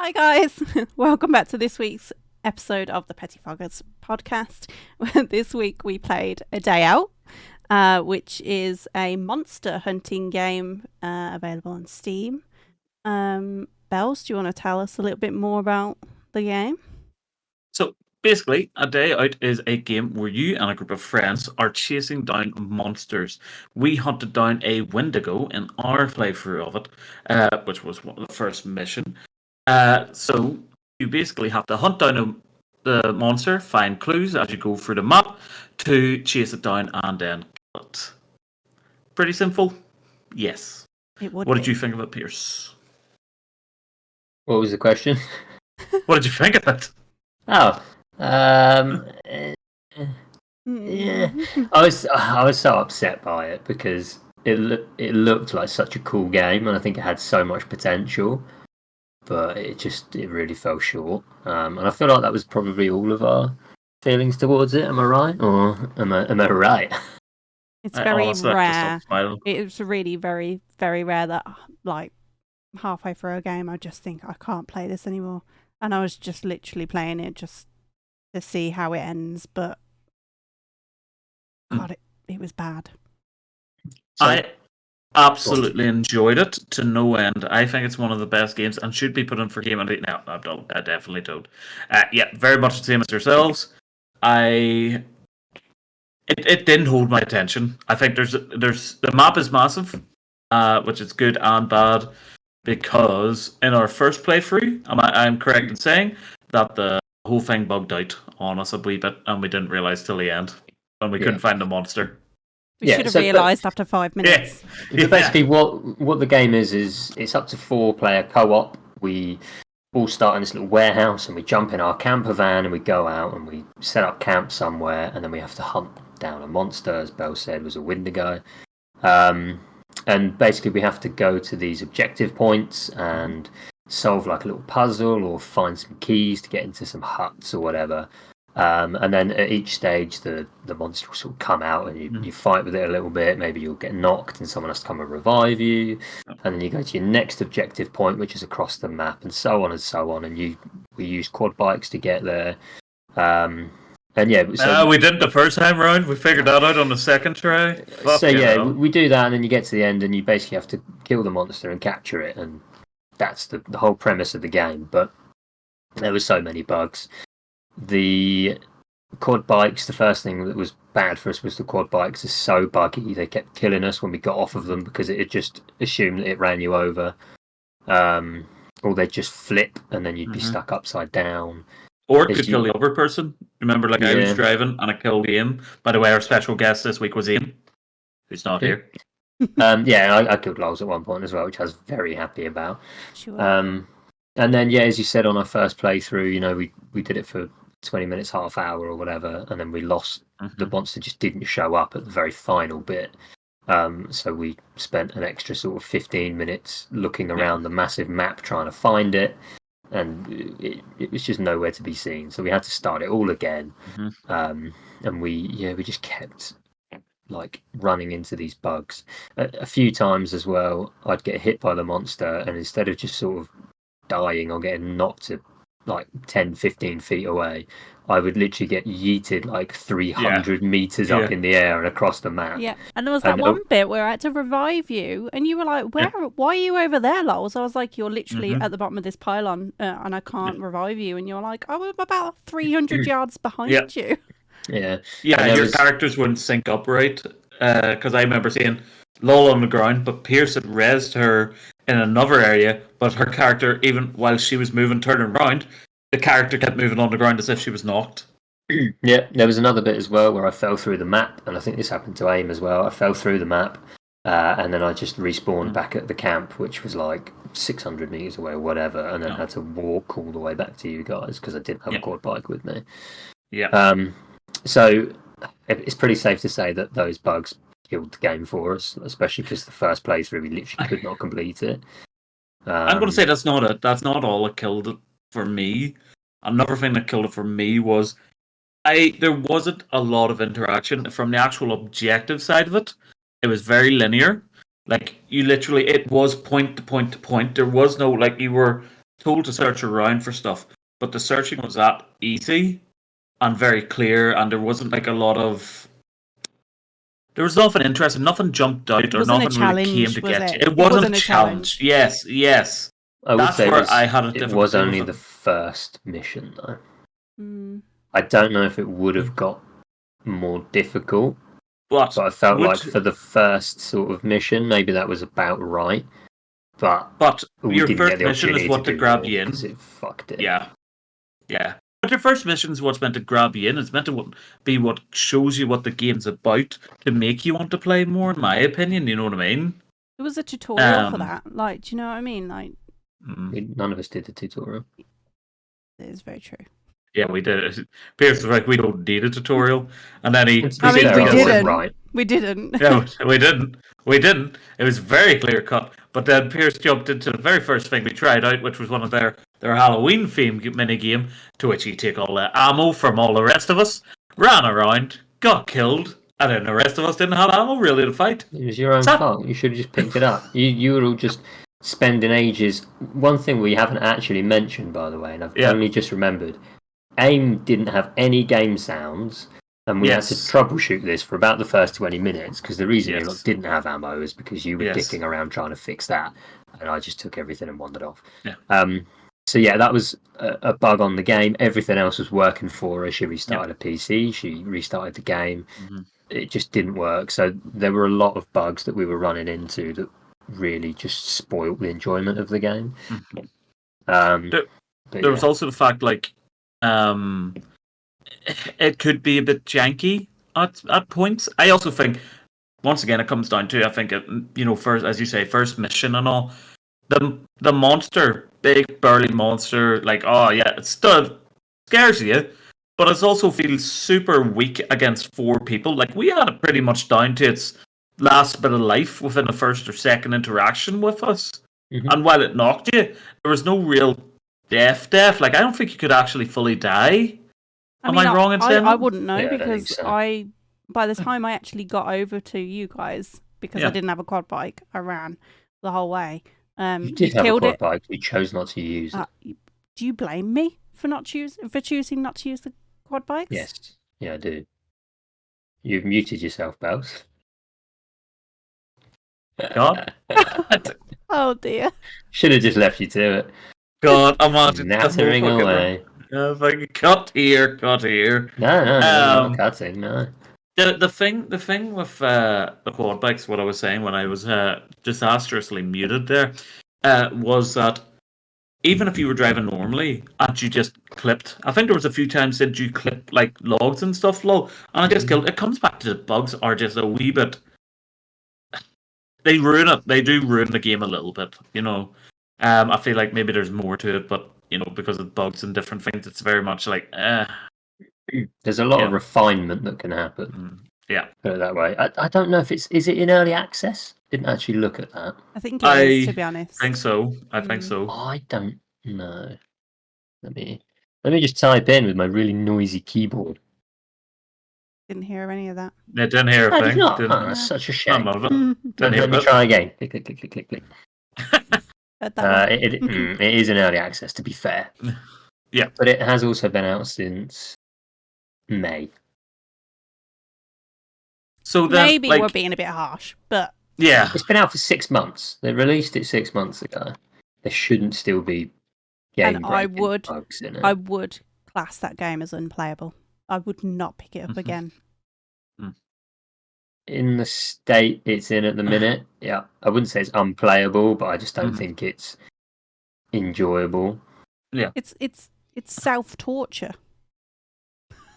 Hi, guys. Welcome back to this week's episode of the Pettifoggers podcast. This week we played A Day Out, which is a monster hunting game available on Steam. Bells, do you want to tell us a little bit more about the game? So basically, A Day Out is a game where you and a group of friends are chasing down monsters. We hunted down a Wendigo in our playthrough of it, which was the first mission. So you basically have to hunt down the monster, find clues as you go through the map to chase it down and then kill it. Pretty simple? Yes. It would What be. did you think of it, Pierce? What was the question? What did you think of it? Oh, yeah. I was so upset by it because it looked like such a cool game, and I think it had so much potential, but it really fell short. And I feel like that was probably all of our feelings towards it. Am I right, or am I right? It's very Honestly, I just rare. stopped smiling. It's really very, very rare that, like, halfway through a game, I just think I can't play this anymore. And I was just literally playing it just to see how it ends, but God, it was bad. So- I absolutely enjoyed it to no end. I think it's one of the best games and should be put in for Game of the Week. No, I don't. I definitely don't. Yeah, very much the same as yourselves. It didn't hold my attention. I think there's the map is massive, which is good and bad, because in our first playthrough, I'm correct in saying that the whole thing bugged out on us a wee bit, and we didn't realise till the end when we couldn't find the monster. We Yeah, should have so- realised after 5 minutes. But basically, what the game is it's up to 4-player co-op. We all start in this little warehouse, and we jump in our camper van, and we go out, and we set up camp somewhere, and then we have to hunt down a monster, as Belle said, was a Wendigo. And basically, we have to go to these objective points and solve like a little puzzle or find some keys to get into some huts or whatever. And then at each stage, the monster will sort of come out, and you fight with it a little bit. Maybe you'll get knocked, and someone has to come and revive you. And then you go to your next objective point, which is across the map, and so on and so on. And we use quad bikes to get there. And yeah, so we did it the first time round. We figured that out on the second try. we do that, and then you get to the end, and you basically have to kill the monster and capture it, and that's the whole premise of the game. But there were so many bugs. The quad bikes, the first thing that was bad for us was the quad bikes are so buggy. They kept killing us when we got off of them because it just assumed that it ran you over, or they'd just flip and then you'd be stuck upside down. Or it could kill the other person. Remember, I was driving and I killed Ian. By the way, our special guest this week was Ian, who's not here. I killed Lols at one point as well, which I was very happy about. Sure. And then, as you said on our first playthrough, we did it for 20 minutes, half hour or whatever, and then we lost. The monster just didn't show up at the very final bit. So we spent an extra sort of 15 minutes looking around the massive map trying to find it, and it was just nowhere to be seen. So we had to start it all again. And we just kept like running into these bugs. A few times as well, I'd get hit by the monster, and instead of just sort of dying or getting knocked to like 10, 15 feet away, I would literally get yeeted like 300 meters up in the air and across the map. Yeah, and there was that one bit where I had to revive you, and you were like, why are you over there, Lols? I was like, you're literally at the bottom of this pylon, and I can't revive you. And you're like, oh, I'm about 300 yards behind you. Yeah, your characters wouldn't sync up right, because I remember seeing Lola on the ground, but Pierce had rezzed her in another area, but her character, even while she was moving, turning around, the character kept moving on the ground as if she was knocked. Yeah, there was another bit as well where I fell through the map, and I think this happened to AIM as well. I fell through the map, and then I just respawned back at the camp, which was like 600 meters away or whatever, and then had to walk all the way back to you guys because I didn't have a quad bike with me. Yeah. So it's pretty safe to say that those bugs killed the game for us, especially because the first playthrough we literally could not complete it. I'm going to say that's not all that killed it for me. Another thing that killed it for me was there wasn't a lot of interaction from the actual objective side of it. It was very linear. Like, you literally, it was point to point to point. There was no, like, you were told to search around for stuff, but the searching was that easy and very clear, and there wasn't like a lot of. There was nothing interesting, nothing jumped out, It or wasn't a nothing really came challenge, to was get you. it? It wasn't a challenge. Yes, yes. I would That's say where I had a it different was feel only with the it. first mission, though. Mm. I don't know if it would have got more difficult, But but I felt would- like for the first sort of mission, maybe that was about right. But we your didn't first get the mission opportunity is what to do grab more you in. because it fucked it. Yeah, yeah. But your first mission is what's meant to grab you in. It's meant to be what shows you what the game's about to make you want to play more. In my opinion, you know what I mean. It was a tutorial for Um, that. Like, do you know what I mean? Like, None of us did the tutorial. it is very true. Yeah, we did it. Pierce was like, we don't need a tutorial. And then he And to be I mean, fair, we I wasn't didn't. right. We didn't. No, we didn't. We didn't. It was very clear cut. But then Pierce jumped into the very first thing we tried out, which was one of their Halloween themed mini game, to which you take all the ammo from all the rest of us, ran around, got killed, and then the rest of us didn't have ammo really to fight. It was your own fault. You should have just picked it up. You were all just spending ages. One thing we haven't actually mentioned, by the way, and I've only just remembered, AIM didn't have any game sounds, and we had to troubleshoot this for about the first 20 minutes, because the reason you didn't have ammo is because you were dicking around trying to fix that, and I just took everything and wandered off. So yeah, that was a bug on the game. Everything else was working for her. She restarted a PC, she restarted the game. It just didn't work. So there were a lot of bugs that we were running into that really just spoiled the enjoyment of the game. There was also the fact, like, it could be a bit janky at points. I also think, once again, it comes down to, I think, first, as you say, first mission and all. The monster, big burly monster, like, oh yeah, it still scares you, but it also feels super weak against 4 people. Like, we had it pretty much down to its last bit of life within the first or second interaction with us. And while it knocked you, there was no real death. Like, I don't think you could actually fully die. Am I wrong in saying I that? wouldn't know, Yeah, I don't because think so. by the time I actually got over to you guys, because I didn't have a quad bike, I ran the whole way. You did have a quad bike, you chose not to use it. Do you blame me for choosing not to use the quad bikes? Yes, yeah, I do. You've muted yourself, Bells. God. Oh dear. Should have just left you to it. God, I'm on to Nattering away. If I could cut here. No, not cutting, no. The thing with the quad bikes, what I was saying when I was disastrously muted there, was that even if you were driving normally and you just clipped, I think there was a few times that you clip like logs and stuff low, and I just killed. It comes back to the bugs are just a wee bit. They ruin it. They do ruin the game a little bit, I feel like maybe there's more to it, but because of bugs and different things, it's very much like There's a lot of refinement that can happen. Yeah. Put it that way. I don't know if is it in early access? Didn't actually look at that. I think it is, to be honest. I think so. I think so. I don't know. Let me just type in with my really noisy keyboard. Didn't hear any of that. I didn't hear a thing. That's such a shame. None of it. Let me try again. Click, click, click, click, click. It it is in early access, to be fair. Yeah. But it has also been out since May. So then, maybe we're being a bit harsh, but yeah, it's been out for 6 months. They released it 6 months ago. There shouldn't still be game-breaking bugs in it. I would class that game as unplayable. I would not pick it up again. In the state it's in at the minute, yeah, I wouldn't say it's unplayable, but I just don't think it's enjoyable. Yeah, it's self-torture.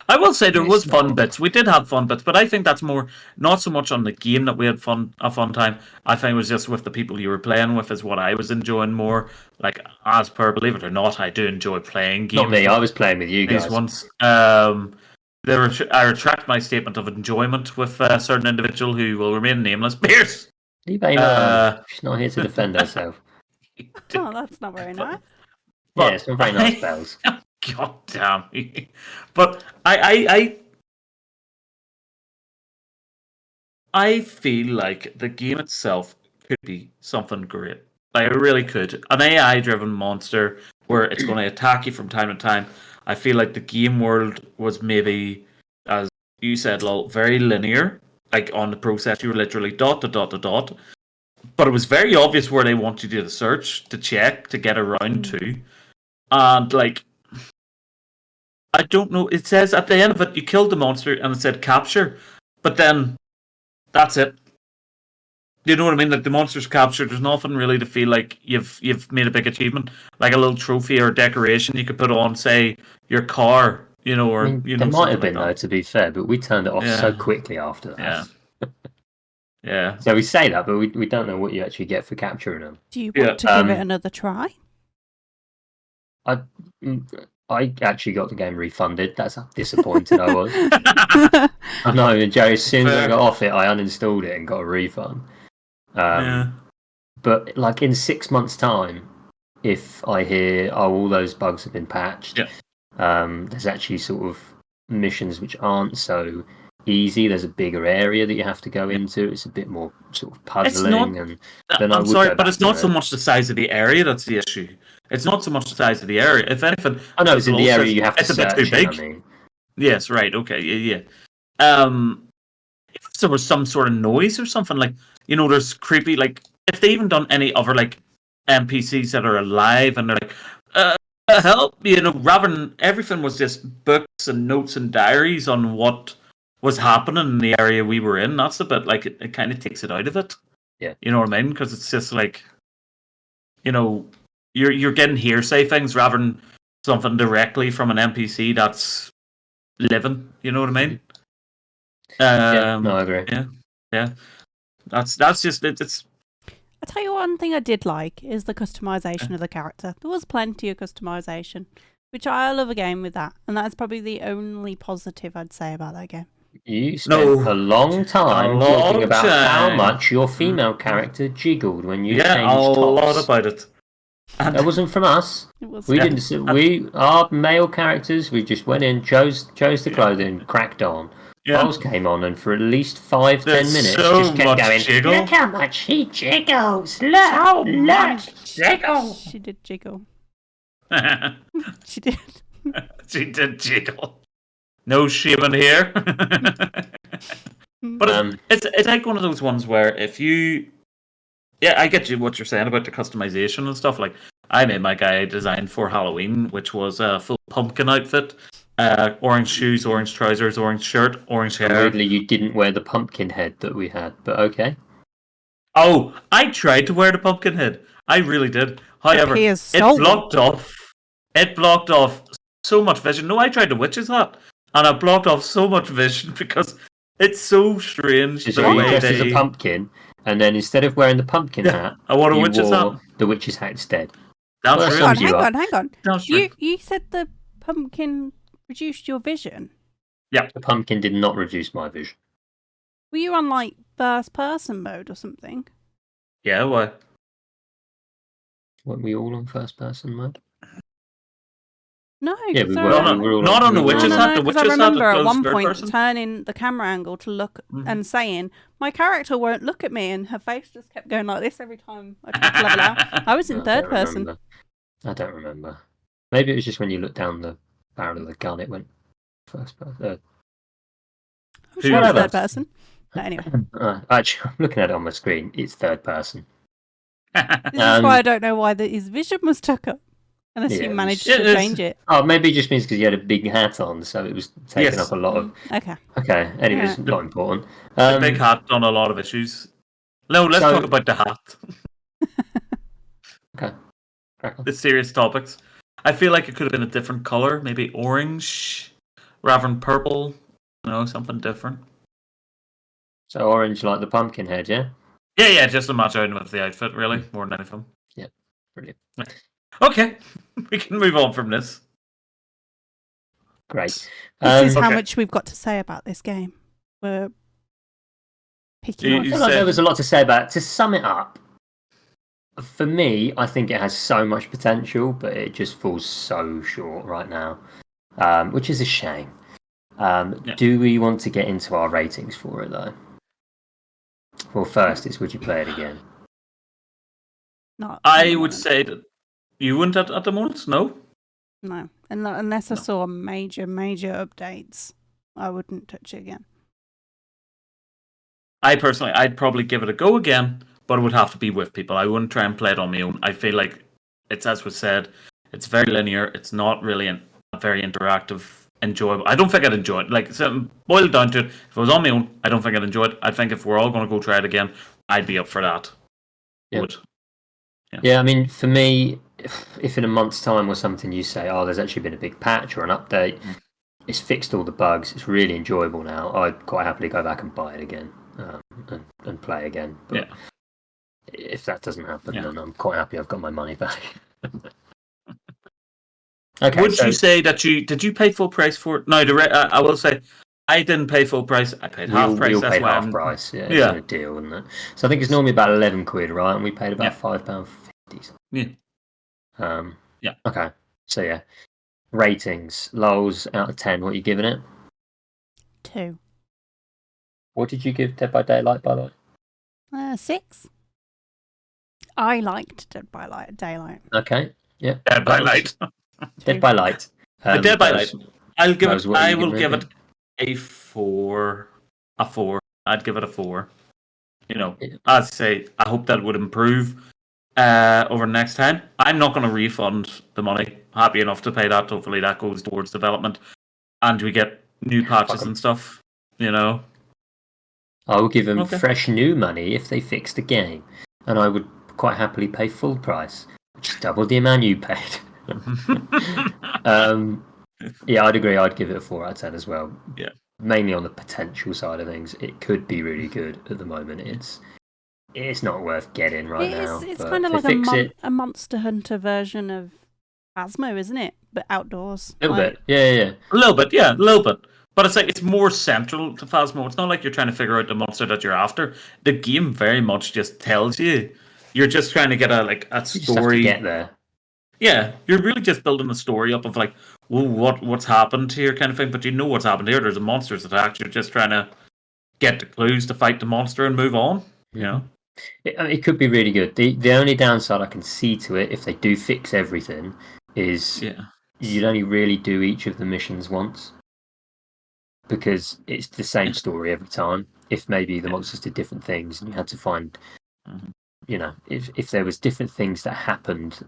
I will say there was fun bits. We did have fun bits, but I think that's more not so much on the game that we had a fun time. I think it was just with the people you were playing with is what I was enjoying more. Like, as per, believe it or not, I do enjoy playing games. Not me. I was playing with you guys. Once, I retract my statement of enjoyment with a certain individual who will remain nameless. Pierce. Leave Amy alone. She's not here to defend herself. Oh, that's not very nice. Yeah, it's not very nice, Bells. God damn me. But I feel like the game itself could be something great. Like, it really could. An AI-driven monster where it's going to attack you from time to time. I feel like the game world was maybe, as you said, Lol, very linear. Like on the process, you were literally dot to dot to dot. But it was very obvious where they wanted you to search, to check, to get around to. And like, I don't know. It says at the end of it, you killed the monster, and it said capture. But then, that's it. You know what I mean? Like the monster's captured. There's nothing really to feel like you've made a big achievement, like a little trophy or decoration you could put on, say, your car. Or I mean, you there know might have something been like though, that. to be fair, but we turned it off so Yeah. quickly after that. Yeah. Yeah. So we say that, but we don't know what you actually get for capturing them. Do you want to give it another try? I actually got the game refunded. That's how disappointed I was. I know, and Jerry, as soon as I got off it, I uninstalled it and got a refund. Yeah. But like in 6 months' time, if I hear, all those bugs have been patched, there's actually sort of missions which aren't so easy. There's a bigger area that you have to go into. It's a bit more sort of puzzling. I'm sorry, but it's not so much the size of the area that's the issue. It's not so much the size of the area. If anything, I know it's in the area you have to it's search a bit too big. I mean. Yes, right. Okay, yeah. If there was some sort of noise or something, like, there's creepy, like, if they even done any other, like, NPCs that are alive and they're like, help, rather than everything was just books and notes and diaries on what was happening in the area we were in. That's a bit, like, it kind of takes it out of it. Yeah. You know what I mean? Because it's just like, you're getting hearsay things rather than something directly from an NPC that's living. You know what I mean? No, I agree. Yeah. That's just it's. I tell you one thing I did like is the customization of the character. There was plenty of customization, which I love a game with that, and that's probably the only positive I'd say about that game. You spent a long time talking about how much your female character jiggled when you changed tops. lot about it. And that wasn't from us. It was. We didn't. Our male characters. We just went in, chose the clothing, cracked on. Bowls came on, and for at least 5-10 minutes, just kept going. Jiggle. Look how much he jiggles! Look, jiggle! She did jiggle. She did. She did jiggle. No shame in here. But it's like one of those ones where if you, I get you what you're saying about the customization and stuff. Like I made my guy design for Halloween, which was a full pumpkin outfit. Orange shoes, orange trousers, orange shirt, orange hair. Weirdly, you didn't wear the pumpkin head that we had, but okay. Oh, I tried to wear the pumpkin head. I really did. However, it blocked off so much vision. No, I tried the witch's hat, and I blocked off so much vision because it's so strange. So you dressed as a pumpkin, and then instead of wearing the pumpkin hat, I wore a witch's hat. The witch's hat instead. Hang on. You said the pumpkin reduced your vision? Yeah. The pumpkin did not reduce my vision. Were you on, like, first person mode or something? Yeah, why? Weren't we all on first person mode? No. Yeah, we were. Not on the witch's hat. The witch's hat. I remember at one point turning the camera angle to look and saying, my character won't look at me, and her face just kept going like this every time I tried to level out. I was in third person. I don't remember. Maybe it was just when you looked down the barrel of the gun, it went first person. I'm sure it's third person. But anyway. Actually, I'm looking at it on my screen. It's third person. This is why I don't know why his vision was stuck up. Unless you managed to change it. Oh, maybe it just means because you had a big hat on, so it was taking up a lot of... Okay, anyways, not important. The big hat on a lot of issues. No, let's talk about the hat. Okay. The serious topics. I feel like it could have been a different colour, maybe orange rather than purple. Something different. So orange like the pumpkin head, yeah? Yeah, just to match out with the outfit, really, more than anything. Yeah, brilliant. Okay, we can move on from this. Great. This is how much we've got to say about this game. We're picking I feel like there was a lot to say about it. To sum it up, for me, I think it has so much potential, but it just falls so short right now, which is a shame. Do we want to get into our ratings for it, though? Well, first, would you play it again? I would say that You wouldn't at the moment? No? No, unless I No. saw major updates, I wouldn't touch it again. I'd probably give it a go again, but it would have to be with people. I wouldn't try and play it on my own. I feel like it's, as was said, it's very linear. It's not really a very interactive, enjoyable. I don't think I'd enjoy it. Like, so boil it down to it, if it was on my own, I don't think I'd enjoy it. I think if we're all going to go try it again, I'd be up for that. Yeah. Would. Yeah, I mean, for me, if in a month's time or something you say, oh, there's actually been a big patch or an update, it's fixed all the bugs, it's really enjoyable now, I'd quite happily go back and buy it again and play again. But if that doesn't happen, then I'm quite happy I've got my money back. Okay. Would you say that did you pay full price for it? No, I will say I didn't pay full price. I paid half price. We all That's paid why half price. Yeah, it's a deal, wasn't it? So I think it's normally about £11, right? And we paid about £5.50. Yeah. Yeah. Okay. So yeah, ratings. Lols out of 10. What are you giving it? 2. What did you give Dead by Daylight, by the way? 6. I liked Dead by Daylight. Okay. Yeah. Dead by Light. Dead by Light. Dead by Light. I will give it a 4. A 4. I'd give it a 4. You know, as I say, I hope that would improve over next time. I'm not going to refund the money. Happy enough to pay that. Hopefully that goes towards development, and we get new patches and stuff. You know, I will give them fresh new money if they fix the game, and I would quite happily pay full price, which is double the amount you paid. Yeah, I'd agree. I'd give it a 4 out of 10 as well. Yeah, mainly on the potential side of things. It could be really good. At the moment, it's not worth getting right now. It's kind of like a Monster Hunter version of Phasmo, isn't it? But outdoors. A little bit, yeah. A little bit. But it's like it's more central to Phasmo. It's not like you're trying to figure out the monster that you're after. The game very much just tells you. You're just trying to get a story. You just have to get there. Yeah, you're really just building a story up of like, well, what's happened here, kind of thing. But you know what's happened here. There's a monster's attack. You're just trying to get the clues to fight the monster and move on. You know, it could be really good. The only downside I can see to it, if they do fix everything, is you'd only really do each of the missions once, because it's the same story every time. If maybe the monsters did different things and you had to find, you know, if there was different things that happened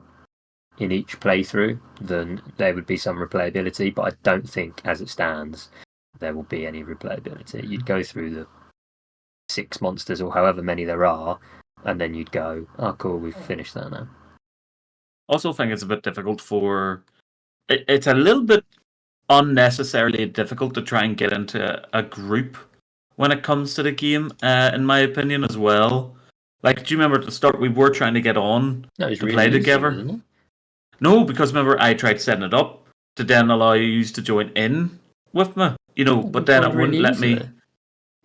in each playthrough, then there would be some replayability, but I don't think as it stands there will be any replayability. You'd go through the 6 monsters or however many there are, and then you'd go, oh cool, we've finished that now. Also think it's a bit difficult it's a little bit unnecessarily difficult to try and get into a group when it comes to the game, in my opinion as well. Like, do you remember at the start we were trying to get on to play together? Isn't it? No, because remember I tried setting it up to then allow you to join in with me, you know, but then it wouldn't let me.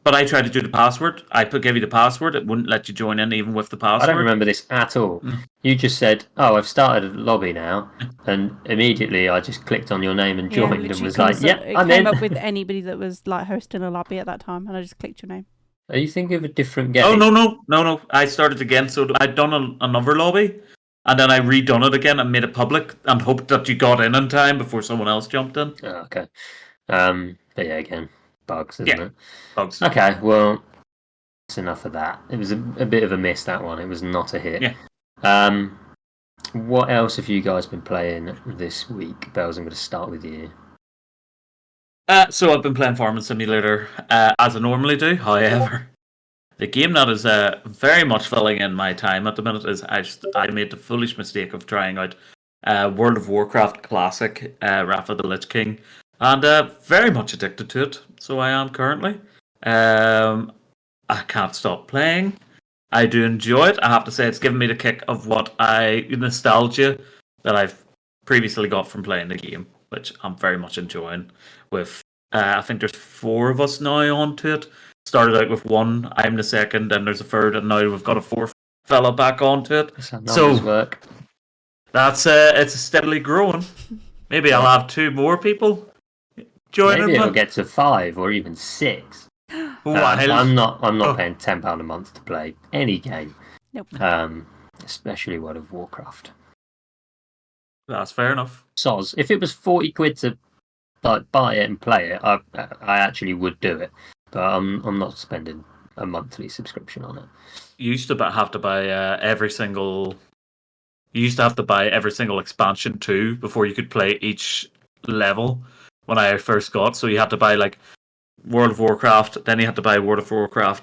But I tried to do the password. I gave you the password. It wouldn't let you join in even with the password. I don't remember this at all. You just said, oh, I've started a lobby now. And immediately I just clicked on your name and joined and was like, yeah, I'm in. It came up with anybody that was like hosting a lobby at that time. And I just clicked your name. Are you thinking of a different game? Oh, no. I started again. So I'd done another lobby. And then I redone it again and made it public and hoped that you got in time before someone else jumped in. Oh, okay. But yeah, again, bugs, isn't it? Bugs. Okay, well, that's enough of that. It was a bit of a miss, that one. It was not a hit. Yeah. What else have you guys been playing this week? Bells, I'm going to start with you. So I've been playing Farming Simulator, as I normally do. However, the game that is very much filling in my time at the minute is I made the foolish mistake of trying out World of Warcraft Classic, Wrath of the Lich King, and very much addicted to it. So I am currently. I can't stop playing. I do enjoy it. I have to say it's given me the kick of nostalgia that I've previously got from playing the game, which I'm very much enjoying. With I think there's 4 of us now onto it. Started out with 1, I'm the second, and there's a third, and now we've got a 4th fella back onto it. So work. That's it's steadily growing. Maybe I'll have 2 more people joining. Maybe it'll get to 5 or even 6. I'm not paying £10 a month to play any game. Nope. Especially World of Warcraft. That's fair enough. Soz. If it was 40 quid to like buy it and play it, I actually would do it. But I'm not spending a monthly subscription on it. You used to have to buy every single. You used to have to buy every single expansion too before you could play each level. When I first got, so you had to buy like World of Warcraft, then you had to buy World of Warcraft,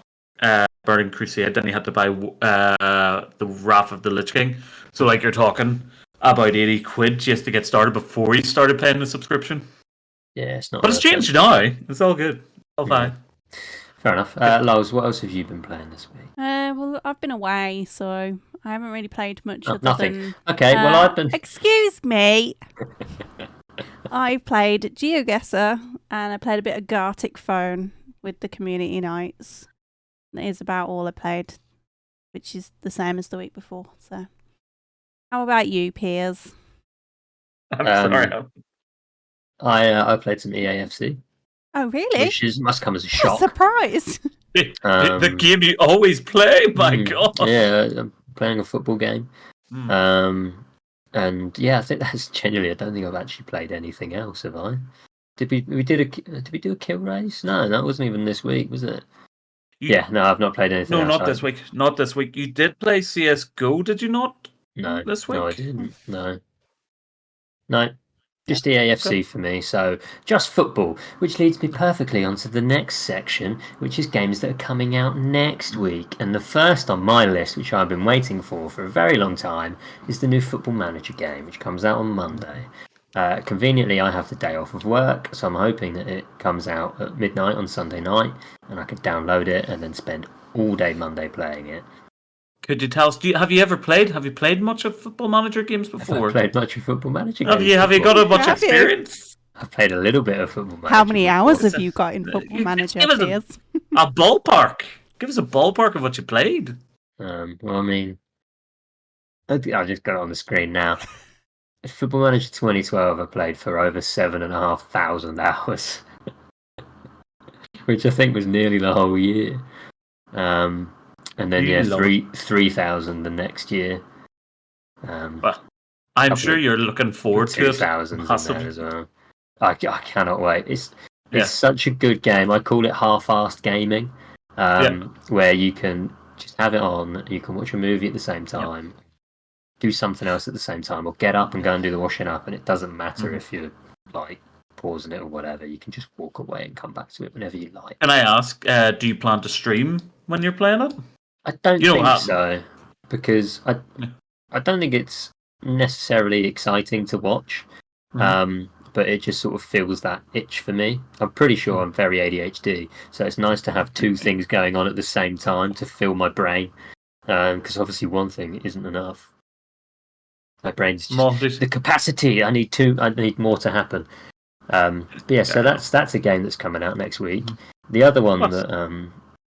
Burning Crusade, then you had to buy the Wrath of the Lich King. So like you're talking about 80 quid just to get started before you started paying the subscription. Yeah, it's not. But it's changed now. It's all good. All fine. Fair enough. Loz, what else have you been playing this week? Well, I've been away, so I haven't really played much. Nothing. Okay, well, I've been. Excuse me. I played GeoGuessr and I played a bit of Gartic Phone with the community nights. That is about all I played, which is the same as the week before. So, how about you, Piers? I'm sorry. I played some EAFC. Oh, really? Which must come as a What a shock. surprise! The game you always play, my God. Yeah, I'm playing a football game. And yeah, I think that's genuinely. I don't think I've actually played anything else, have I? Did we do a kill race? No, that wasn't even this week, was it? No, I've not played anything. No, else. not this week. Not this week. You did play CS:GO, did you not? No, this week. No, I didn't. No. Just EAFC for me, so just football, which leads me perfectly onto the next section, which is games that are coming out next week. And the first on my list, which I've been waiting for a very long time, is the new Football Manager game, which comes out on Monday. Conveniently, I have the day off of work, so I'm hoping that it comes out at midnight on Sunday night, and I can download it and then spend all day Monday playing it. Could you tell us? Have you played much of Football Manager games before? I've played much of Football Manager games. Have you got a much experience? I've played a little bit of Football Manager. How many hours have you got in Football Manager, Piers? A ballpark. Give us a ballpark of what you played. Well, I mean, I just got it on the screen now. Football Manager 2012, I played for over 7,500 hours, which I think was nearly the whole year. And then 3,000 the next year. Well, I'm sure you're looking forward to it. 2,000 in there as well. I cannot wait. It's such a good game. I call it half-assed gaming, where you can just have it on. You can watch a movie at the same time, do something else at the same time, or get up and go and do the washing up. And it doesn't matter if you're like pausing it or whatever. You can just walk away and come back to it whenever you like. Can I ask, do you plan to stream when you're playing it? I don't think so, because I don't think it's necessarily exciting to watch, but it just sort of fills that itch for me. I'm pretty sure I'm very ADHD, so it's nice to have two things going on at the same time to fill my brain, because obviously one thing isn't enough. My brain's just the capacity. I need more to happen. But yeah, so that's a game that's coming out next week. The other one that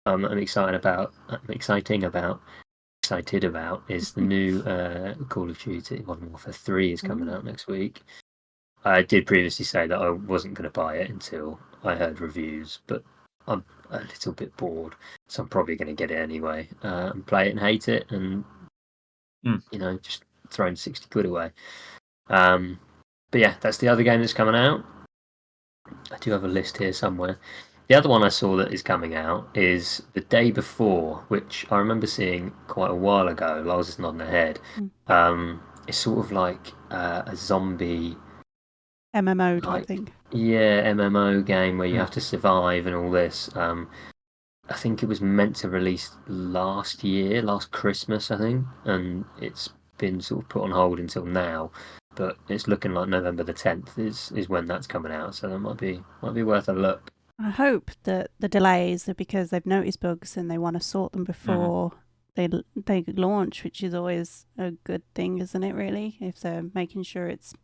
I'm excited about is the new Call of Duty Modern Warfare 3 is coming out next week. I did previously say that I wasn't going to buy it until I heard reviews, but I'm a little bit bored, so I'm probably going to get it anyway and play it and hate it, and just throwing 60 quid away. But yeah, that's the other game that's coming out. I do have a list here somewhere. The other one I saw that is coming out is The Day Before, which I remember seeing quite a while ago. Lars is nodding her head. It's sort of like a zombie MMO type thing. Yeah, MMO game where you have to survive and all this. I think it was meant to release last Christmas, I think, and it's been sort of put on hold until now. But it's looking like November the 10th is when that's coming out, so that might be worth a look. I hope that the delays are because they've noticed bugs and they want to sort them before they launch, which is always a good thing, isn't it? Really, if they're making sure it's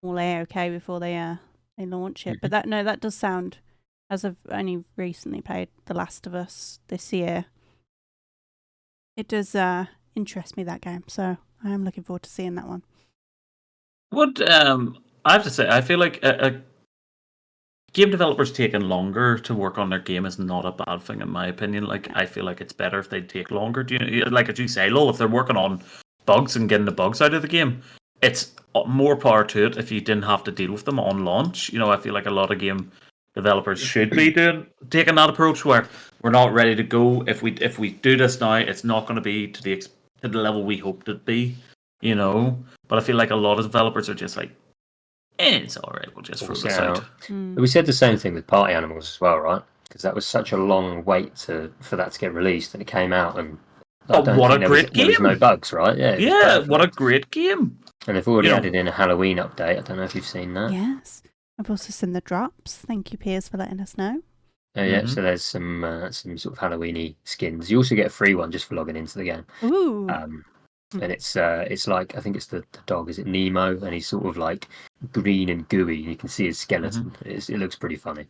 all okay before they launch it. But that does sound, as I've only recently played The Last of Us this year, it does interest me, that game. So I am looking forward to seeing that one. I have to say, I feel like game developers taking longer to work on their game is not a bad thing, in my opinion. Like, I feel like it's better if they take longer. Like as you say, Lol, if they're working on bugs and getting the bugs out of the game, it's more power to it if you didn't have to deal with them on launch. I feel like a lot of game developers should be taking that approach where we're not ready to go. If we do this now, it's not going to be to the level we hoped it'd be. But I feel like a lot of developers are just like, it's all right. We'll just throw this out. We said the same thing with Party Animals as well, right? Because that was such a long wait for that to get released, and it came out, and what a great game! There was no bugs, right? Yeah, what a great game! And they've already added in a Halloween update. I don't know if you've seen that. Yes, I've also seen the drops. Thank you, Piers, for letting us know. Oh yeah, so there's some sort of Halloweeny skins. You also get a free one just for logging into the game. Ooh. And it's like, I think it's the dog. Is it Nemo? And he's sort of like green and gooey. You can see his skeleton. It looks pretty funny.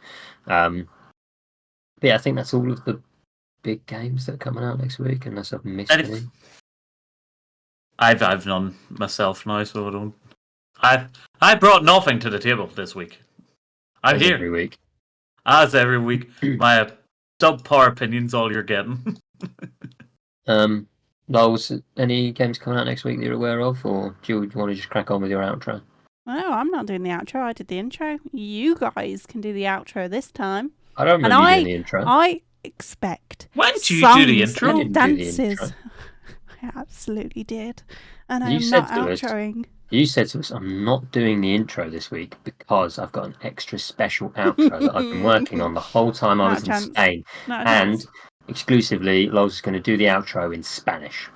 But yeah, I think that's all of the big games that are coming out next week, unless I've missed any. I've none myself now, so I don't. I brought nothing to the table this week. I'm here every week. As every week, my subpar opinion's all you're getting. Lowell's, any games coming out next week that you're aware of, or do you want to just crack on with your outro? No, I'm not doing the outro. I did the intro. You guys can do the outro this time. I don't remember you doing the intro. I expect Why didn't you do the intro? And dances. I absolutely did. And I'm not outroing. You said to us, I'm not doing the intro this week because I've got an extra special outro that I've been working on the whole time I was in Spain. And exclusively, Loz is going to do the outro in Spanish.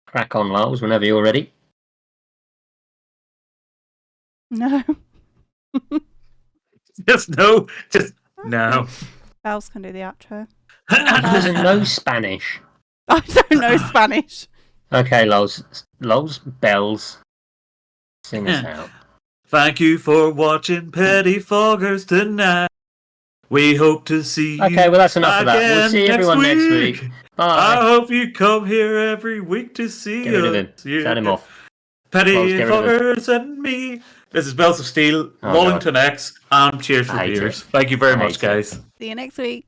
Crack on, Loz, whenever you're ready. No. Just no. Bells can do the outro. Doesn't know Spanish. I don't know Spanish. Okay, Loz, Bells, sing us out. Thank you for watching Pettifoggers tonight. We hope to see you. Okay, well that's enough of that. We'll see everyone next week. Bye. I hope you come here every week to see us. Get rid of him. Turn him off. Pettifoggers and me. This is Bells of Steel, Wallington X, and Cheers for Beers. Thank you very much, guys. See you next week.